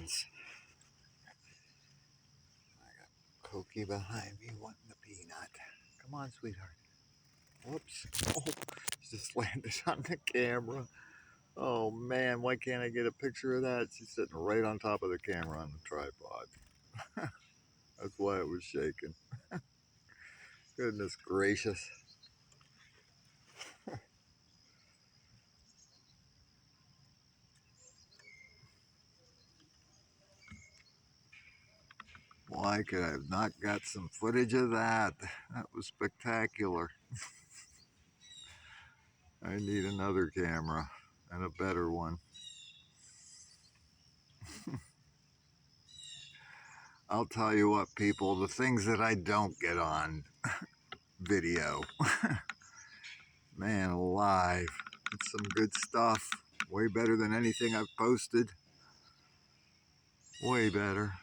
fawns. I got Koki behind me wanting the peanut. Come on, sweetheart. Whoops. Oh, just landed on the camera. Oh man, why can't I get a picture of that? She's sitting right on top of the camera on the tripod. That's why it was shaking. Goodness gracious. Why could I have not got some footage of that? That was spectacular. I need another camera and a better one. I'll tell you what, people, the things that I don't get on video, man alive, it's some good stuff. Way better than anything I've posted. Way better.